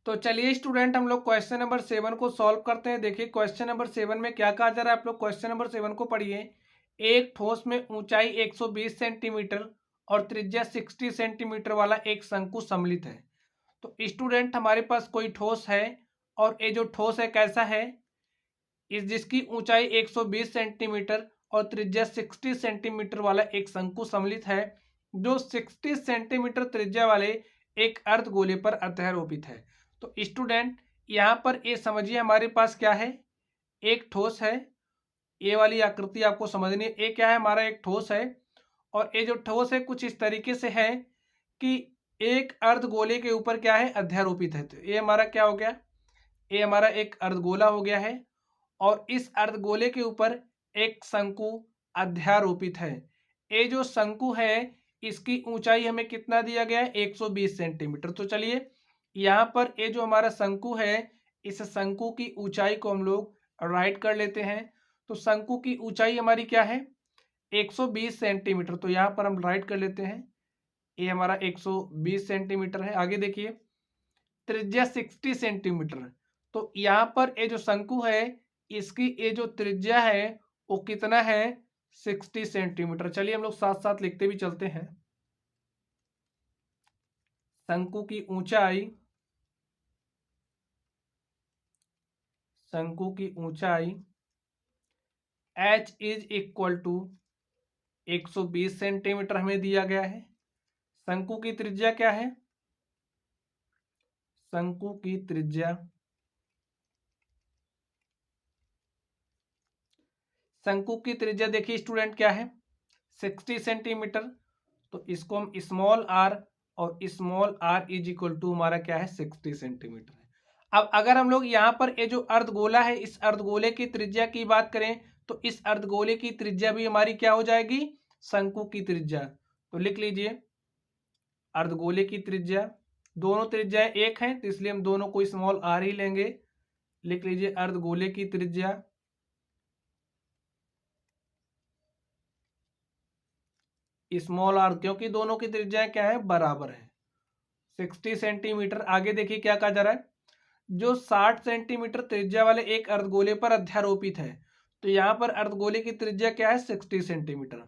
तो चलिए स्टूडेंट हम लोग क्वेश्चन नंबर 7 को सॉल्व करते हैं। देखिए क्वेश्चन नंबर 7 में क्या कहा जा रहा है, आप लोग क्वेश्चन नंबर 7 को पढ़िए। एक ठोस में ऊंचाई 120 सेंटीमीटर और त्रिज्या 60 सेंटीमीटर वाला एक शंकु सम्मिलित है। तो स्टूडेंट हमारे पास कोई ठोस है और ये जो ठोस है कैसा है, इस जिसकी ऊंचाई 120 सेंटीमीटर और त्रिज्या 60 सेंटीमीटर वाला एक शंकु सम्मिलित है, जो 60 सेंटीमीटर त्रिज्या वाले एक अर्धगोले पर अध्यारोपित है। तो स्टूडेंट यहाँ पर ये समझिए हमारे पास क्या है, एक ठोस है। ये वाली आकृति आपको समझनी है। ये क्या है, हमारा एक ठोस है और ये जो ठोस है कुछ इस तरीके से है कि एक अर्धगोले के ऊपर क्या है, अध्यारोपित है। तो ये हमारा क्या हो गया, ये हमारा एक अर्धगोला हो गया है और इस अर्धगोले के ऊपर एक शंकु अध्यारोपित है। ये जो शंकु है इसकी ऊंचाई हमें कितना दिया गया है, 120 सेंटीमीटर। तो चलिए यहाँ पर ये जो हमारा शंकु है, इस शंकु की ऊंचाई को हम लोग राइट कर लेते हैं। तो शंकु की ऊंचाई हमारी क्या है, 120 सेंटीमीटर। तो यहाँ पर हम राइट कर लेते हैं, ये हमारा 120 सेंटीमीटर है। आगे देखिए त्रिज्या 60 सेंटीमीटर। तो यहाँ पर ये जो शंकु है इसकी ये जो त्रिज्या है वो कितना है, 60 सेंटीमीटर। चलिए हम लोग साथ साथ लिखते भी चलते हैं। शंकु की ऊंचाई, शंकु की ऊंचाई h is equal to 120 centimetre हमें दिया गया है। शंकु की त्रिज्या क्या है, शंकु की त्रिज्या, शंकु की त्रिज्या देखिए स्टूडेंट क्या है, 60 सेंटीमीटर। तो इसको हम स्मॉल आर और small r is equal to हमारा क्या है, 60 सेंटीमीटर है। अब अगर हम लोग यहाँ पर ये जो अर्धगोला है इस अर्धगोले की त्रिज्या की बात करें तो इस अर्धगोले की त्रिज्या भी हमारी क्या हो जाएगी, शंकु की त्रिज्या। तो लिख लीजिए अर्धगोले की त्रिज्या, दोनों त्रिज्याएं एक हैं तो इसलिए हम दोनों को स्मॉल आर ही लेंगे। लिख लीजिए अर्धगोले की त्रिज्या स्मॉल आर, क्योंकि दोनों की त्रिज्याएं क्या है, बराबर है, 60 सेंटीमीटर। आगे देखिए क्या कहा जा रहा है, जो 60 सेंटीमीटर त्रिज्या वाले एक अर्धगोले पर अध्यारोपित है। तो यहाँ पर अर्धगोले की त्रिज्या क्या है, 60 सेंटीमीटर।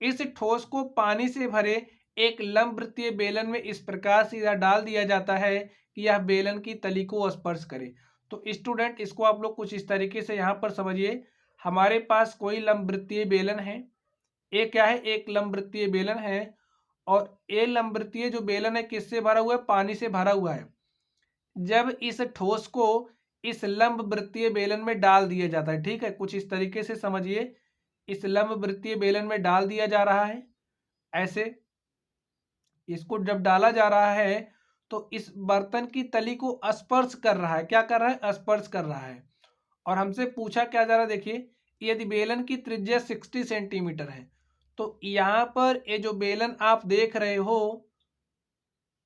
इस ठोस को पानी से भरे एक लंबवृत्तीय बेलन में इस प्रकार सीधा डाल दिया जाता है कि यह बेलन की तली को स्पर्श करे। तो स्टूडेंट इसको आप लोग कुछ इस तरीके से यहाँ पर समझिए, हमारे पास कोई लंबवृत्तीय बेलन है, ये क्या है, एक लंबवृत्तीय बेलन है और ये लंबवृत्तीय जो बेलन है किससे भरा हुआ है, पानी से भरा हुआ है। जब इस ठोस को इस लंबवृत्तीय बेलन में डाल दिया जाता है, ठीक है, कुछ इस तरीके से समझिए, इस लंबवृत्तीय बेलन में डाल दिया जा रहा है ऐसे। इसको जब डाला जा रहा है तो इस बर्तन की तली को स्पर्श कर रहा है, क्या कर रहा है, स्पर्श कर रहा है। और हमसे पूछा क्या जा रहा है, देखिए यदि बेलन की त्रिज्या 60 सेंटीमीटर है तो यहाँ पर ये जो बेलन आप देख रहे हो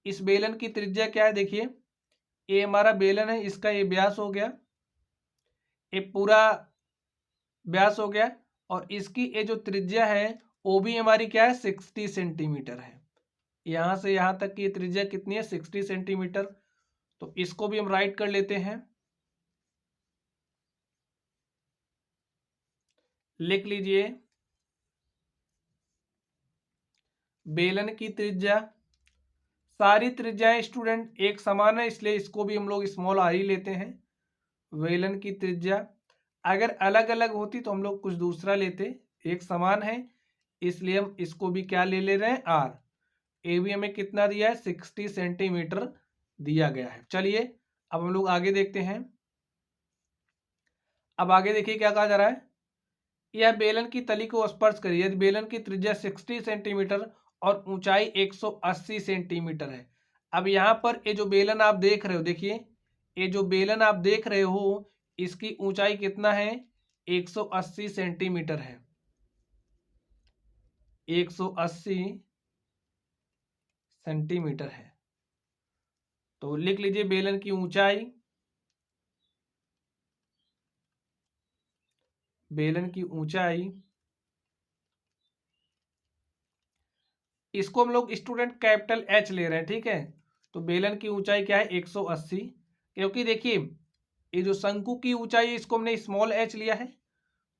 इस बेलन की त्रिज्या क्या है, देखिए ये हमारा बेलन है, इसका ये व्यास हो गया, ये पूरा व्यास हो गया और इसकी ये जो त्रिज्या है वो भी हमारी क्या है, 60 सेंटीमीटर है। यहाँ से यहाँ तक की त्रिज्या कितनी है, 60 सेंटीमीटर। तो इसको भी हम राइट कर लेते हैं, लिख लीजिए बेलन की त्रिज्या, सारी त्रिज्याएं स्टूडेंट एक समान है इसलिए इसको भी हम लोग स्मॉल आर ही लेते हैं। बेलन की त्रिज्या अगर अलग अलग होती तो हम लोग कुछ दूसरा लेते, एक समान है इसलिए हम इसको भी क्या ले रहे हैं, आर। ए भी हमें कितना दिया है, 60 सेंटीमीटर दिया गया है। चलिए अब हम लोग आगे देखते हैं। अब आगे देखिए क्या कहा जा रहा है, यह बेलन की तली को स्पर्श करिए यदि बेलन की त्रिज्या 60 सेंटीमीटर और ऊंचाई 180 सेंटीमीटर है। अब यहाँ पर ये जो बेलन आप देख रहे हो, देखिए ये जो बेलन आप देख रहे हो इसकी ऊंचाई कितना है, 180 सेंटीमीटर है, 180 सेंटीमीटर है। तो लिख लीजिए बेलन की ऊंचाई, बेलन की ऊंचाई, इसको हम लोग स्टूडेंट कैपिटल एच ले रहे हैं, ठीक है। तो बेलन की ऊंचाई क्या है 180, क्योंकि देखिए ये जो शंकु की ऊंचाई है इसको हमने स्मॉल एच लिया है,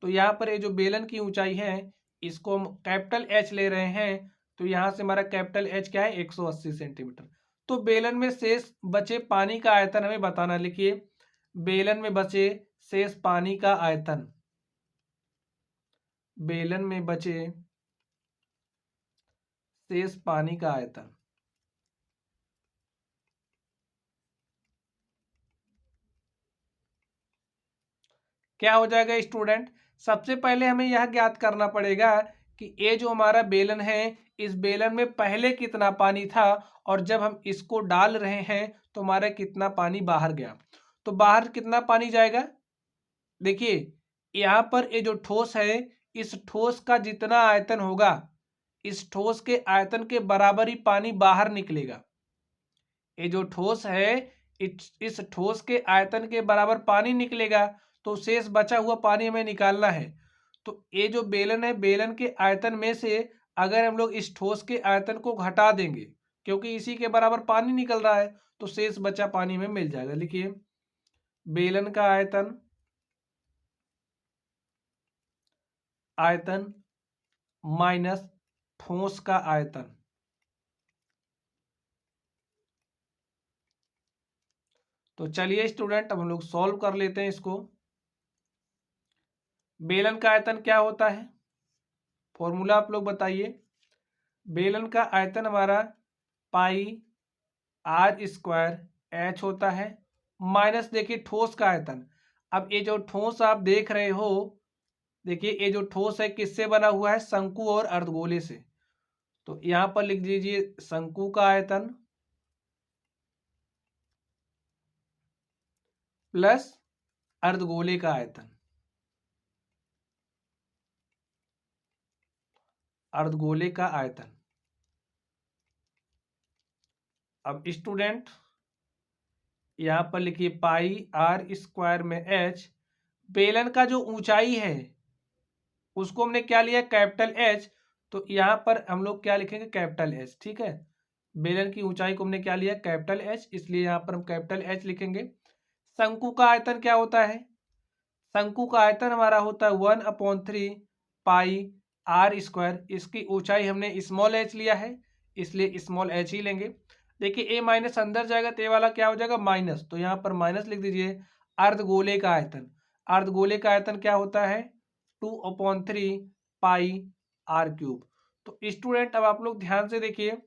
तो यहाँ पर ये जो बेलन की ऊंचाई है इसको हम कैपिटल एच ले रहे हैं, तो यहाँ से हमारा कैपिटल एच क्या है 180 सेंटीमीटर। तो बेलन में शेष बचे पानी का आयतन हमें बताना। लिखिए बेलन में बचे शेष पानी का आयतन, बेलन में बचे शेष पानी का आयतन। क्या हो जाएगा स्टूडेंट, सबसे पहले हमें यह ज्ञात करना पड़ेगा कि ये जो हमारा बेलन है इस बेलन में पहले कितना पानी था और जब हम इसको डाल रहे हैं तो हमारा कितना पानी बाहर गया। तो बाहर कितना पानी जाएगा, देखिए यहाँ पर ये जो ठोस है इस ठोस का जितना आयतन होगा इस ठोस के आयतन के बराबर ही पानी बाहर निकलेगा। ये जो ठोस है इस ठोस के आयतन के बराबर पानी निकलेगा, तो शेष बचा हुआ पानी हमें निकालना है। तो ये जो बेलन है बेलन के आयतन में से अगर हम लोग इस ठोस के आयतन को घटा देंगे, क्योंकि इसी के बराबर पानी निकल रहा है, तो शेष बचा पानी में मिल जाएगा। लिखिए बेलन का आयतन, आयतन माइनस ठोस का आयतन। तो चलिए स्टूडेंट अब हम लोग सॉल्व कर लेते हैं इसको। बेलन का आयतन क्या होता है, फॉर्मूला आप लोग बताइए। बेलन का आयतन हमारा पाई आर स्क्वायर एच होता है, माइनस देखिए ठोस का आयतन। अब ये जो ठोस आप देख रहे हो, देखिए ये जो ठोस है किससे बना हुआ है, शंकु और अर्धगोले से। तो यहां पर लिख दीजिए शंकु का आयतन प्लस अर्धगोले का आयतन, अर्धगोले का आयतन। अब स्टूडेंट यहां पर लिखिए पाई आर स्क्वायर में एच, बेलन का जो ऊंचाई है उसको हमने क्या लिया कैपिटल एच, तो यहां पर हम लोग क्या लिखेंगे कैपिटल एच। ठीक है, बेलन की ऊंचाई को हमने क्या लिया कैपिटल एच, इसलिए यहां पर हम कैपिटल एच लिखेंगे। शंकु का आयतन क्या होता है, शंकु का आयतन हमारा होता है 1/3 पाई आर स्क्वायर, इसकी ऊंचाई हमने स्मॉल एच लिया है इसलिए स्मॉल एच ही लेंगे। देखिए ए माइनस अंदर जाएगा तो ये वाला क्या हो जाएगा माइनस, तो यहाँ पर माइनस लिख दीजिए। अर्धगोले का आयतन, अर्धगोले का आयतन क्या होता है 2/3 पाई आर क्यूब। तो स्टूडेंट अब आप लोग ध्यान से देखिए,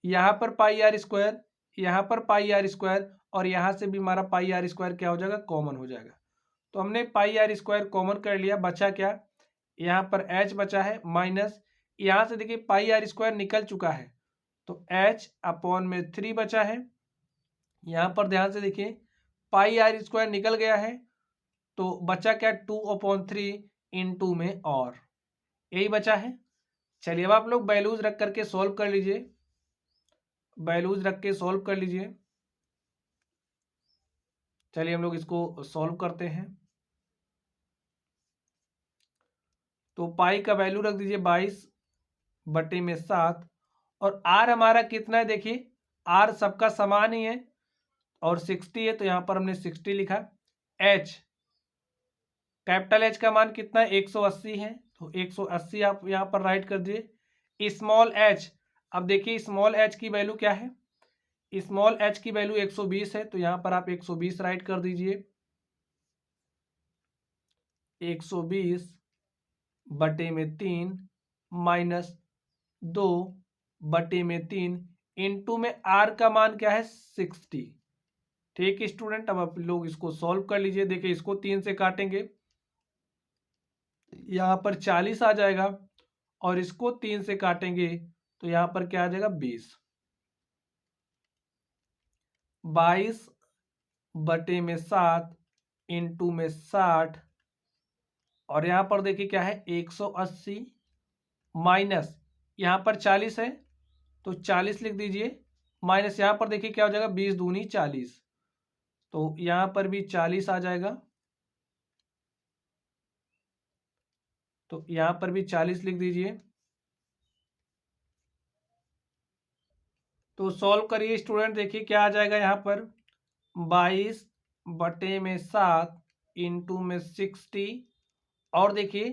यहाँ पर पाई आर स्क्वायर, यहाँ पर पाई आर स्क्वायर और यहाँ से भी हमारा पाई आर स्क्वायर क्या हो जाएगा कॉमन हो जाएगा। तो हमने पाई आर स्क्वायर कॉमन कर लिया, बचा क्या, यहाँ पर एच बचा है माइनस, यहाँ से देखिए पाई आर स्क्वायर निकल चुका है तो एच अपॉन में 3 बचा है। यहाँ पर ध्यान से देखिए पाई आर स्क्वायर निकल गया है तो बचा क्या 2/3 इन 2 में और यही बचा है। चलिए अब आप लोग वैल्यूज रख करके सॉल्व कर लीजिए, वैल्यूज रख के सॉल्व कर लीजिए। चलिए हम लोग इसको सॉल्व करते हैं। तो पाई का वैल्यू रख दीजिए 22/7 और आर हमारा कितना है, देखिए आर सबका समान ही है और 60 है तो यहाँ पर हमने 60 लिखा। एच कैपिटल एच का मान कितना है 180 है तो 180 आप यहाँ पर राइट कर दिए। स्मॉल एच, अब देखिए स्मॉल एच की वैल्यू क्या है, स्मॉल एच की वैल्यू 120 है तो यहाँ पर आप 120 राइट कर दीजिए। 120/3 माइनस 2/3 इंटू में आर का मान क्या है 60। ठीक है स्टूडेंट अब आप लोग इसको सॉल्व कर लीजिए। देखिए इसको 3 से काटेंगे यहाँ पर 40 आ जाएगा और इसको 3 से काटेंगे तो यहाँ पर क्या आ जाएगा 20। 22/7 इंटू में 60 और यहाँ पर देखिए क्या है 180 माइनस यहाँ पर 40 है तो 40 लिख दीजिए, माइनस यहाँ पर देखिए क्या हो जाएगा 20 दूनी 40 तो यहाँ पर भी 40 आ जाएगा, तो यहाँ पर भी 40 लिख दीजिए। तो सॉल्व करिए स्टूडेंट, देखिए क्या आ जाएगा यहाँ पर 22/7 इंटू में 60, और देखिए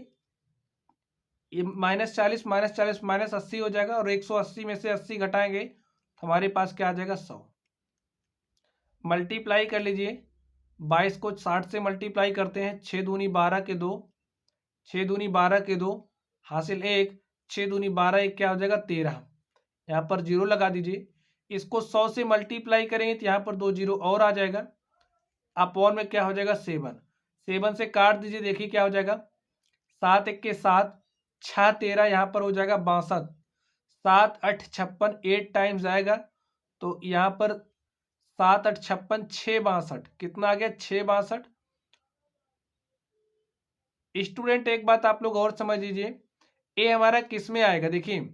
ये -40 -40 -80 हो जाएगा, और 180 में से 80 घटाएंगे तो हमारे पास क्या आ जाएगा 100। मल्टीप्लाई कर लीजिए, 22 को 60 से मल्टीप्लाई करते हैं, 6 दूनी 12 के 2, 6 दूनी 12 के 2 हासिल 1, 6 दूनी 12 1 क्या हो जाएगा 13। यहाँ पर जीरो लगा दीजिए। इसको 100 से मल्टीप्लाई करेंगे तो यहाँ पर 2 जीरो और आ जाएगा, अपॉन में क्या हो जाएगा 7, 7 से काट दीजिए, देखिए क्या हो जाएगा 7 1 के 7, 6 13 यहाँ पर हो जाएगा 62, 7 8 56, 8 टाइम्स आएगा तो यहाँ पर 7 8 56 6 62, कितना आ गया 6 62। स्टूडेंट एक बात आप लोग और समझ लीजिए, ए हमारा किस में आएगा, देखिए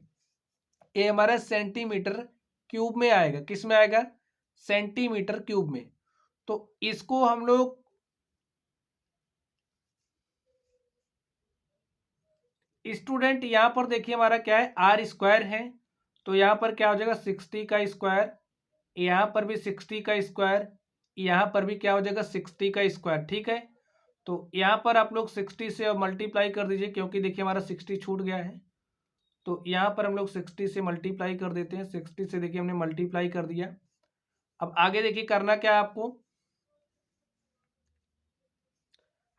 ए हमारा सेंटीमीटर क्यूब में आएगा, किस में आएगा सेंटीमीटर क्यूब में। तो इसको हम लोग स्टूडेंट यहाँ पर देखिए हमारा क्या है आर स्क्वायर है, तो यहाँ पर क्या हो जाएगा 60 का स्क्वायर, यहाँ पर भी 60 का स्क्वायर, यहाँ पर भी क्या हो जाएगा 60 का स्क्वायर, ठीक है। तो यहाँ पर आप लोग 60 से मल्टीप्लाई कर दीजिए, क्योंकि देखिए हमारा 60 छूट गया है, तो यहाँ पर हम लोग 60 से मल्टीप्लाई कर देते हैं। 60 से देखिए हमने मल्टीप्लाई कर दिया। अब आगे देखिए करना क्या है आपको,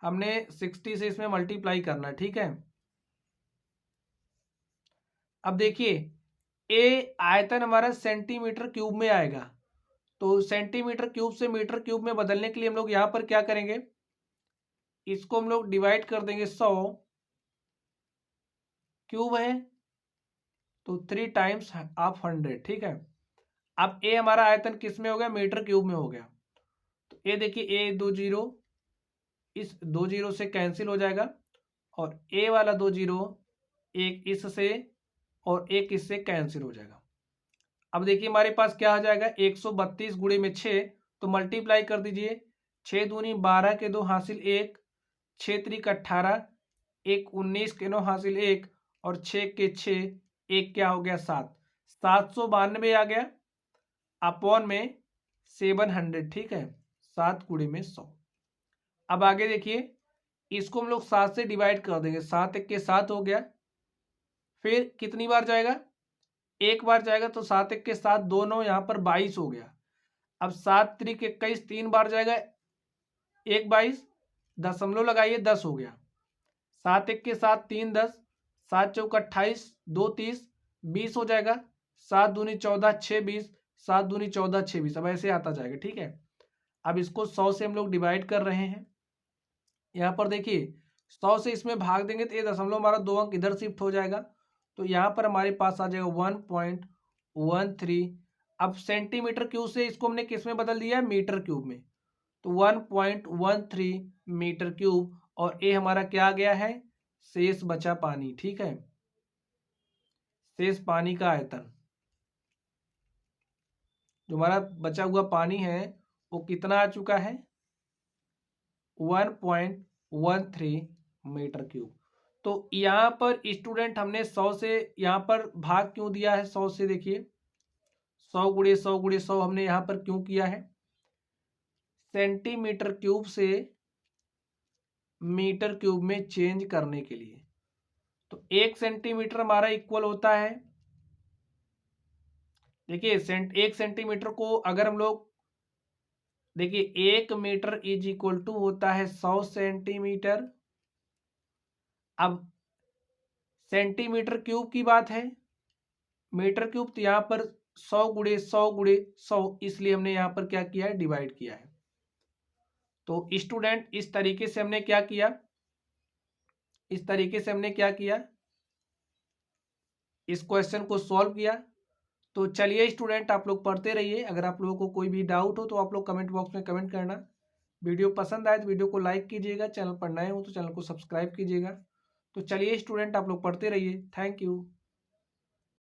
हमने 60 से इसमें मल्टीप्लाई करना है, ठीक है। अब देखिए ए आयतन हमारा सेंटीमीटर क्यूब में आएगा, तो सेंटीमीटर क्यूब से मीटर क्यूब में बदलने के लिए हम लोग यहाँ पर क्या करेंगे, इसको हम लोग डिवाइड कर देंगे, 100 क्यूब है तो 3 टाइम्स ऑफ 100, ठीक है। अब ए हमारा आयतन किस में हो गया, मीटर क्यूब में हो गया, तो ए देखिए ए 2 जीरो, इस 2 जीरो से कैंसिल हो जाएगा, और ए वाला 2 जीरो एक इससे और एक इससे कैंसिल हो जाएगा। अब देखिए हमारे पास क्या आ जाएगा 132 गुणे में 6, तो मल्टीप्लाई कर दीजिए, 6 दूनी 12 के 2 हासिल 1, 6 त्रिक 18, 1 19 के 9 हासिल 1, और 6 के 6 1 क्या हो गया 7, 792 आ गया, अपॉन में 700, ठीक है, 7 गुणे में 100। अब आगे देखिए इसको हम लोग 7 से डिवाइड कर देंगे, 7 1 के 7 हो गया, फिर कितनी बार जाएगा, एक बार जाएगा, तो 7 1 के 7 2 9 यहाँ पर 22 हो गया। अब 7 त्रिक 21 3 बार जाएगा, 1 22, दशमलव लगाइए 10 हो गया, 7 1 के 7 3 10, 7 चौक 28, 2 30, 20 हो जाएगा, 7 दूनी 14 6 20, 7 दूनी 14 6 20, अब ऐसे आता जाएगा, ठीक है। अब इसको 100 से हम लोग डिवाइड कर रहे हैं, यहाँ पर देखिए 100 से इसमें भाग देंगे तो ये दशमलव हमारा 2 अंक इधर शिफ्ट हो जाएगा, तो यहाँ पर हमारे पास आ जाएगा 1.13। अब सेंटीमीटर क्यूब से इसको हमने किस में बदल दिया है, मीटर क्यूब में, तो 1.13 मीटर क्यूब, और ये हमारा क्या आ गया है, शेष बचा पानी, ठीक है, शेष पानी का आयतन, जो हमारा बचा हुआ पानी है वो कितना आ चुका है 1.13 मीटर क्यूब। तो यहाँ पर स्टूडेंट हमने 100 से यहाँ पर भाग क्यों दिया है 100 से, देखिए 100 गुणे 100 गुणे 100 हमने यहाँ पर क्यों किया है, सेंटीमीटर क्यूब से मीटर क्यूब में चेंज करने के लिए। तो 1 सेंटीमीटर हमारा इक्वल होता है, देखिए 1 सेंटीमीटर को अगर हम लोग देखिए 1 मीटर इज इक्वल टू होता है 100 सेंटीमीटर। अब सेंटीमीटर क्यूब की बात है, मीटर क्यूब, तो यहाँ पर 100 गुणे 100 गुणे 100, इसलिए हमने यहाँ पर क्या किया है, डिवाइड किया है। तो स्टूडेंट इस तरीके से हमने क्या किया, इस तरीके से हमने क्या किया, इस क्वेश्चन को सॉल्व किया। तो चलिए स्टूडेंट आप लोग पढ़ते रहिए, अगर आप लोगों को कोई भी डाउट हो तो आप लोग कमेंट बॉक्स में कमेंट करना। वीडियो पसंद आए तो वीडियो को लाइक कीजिएगा, चैनल पर नए हो तो चैनल को सब्सक्राइब कीजिएगा। तो चलिए स्टूडेंट आप लोग पढ़ते रहिए, थैंक यू।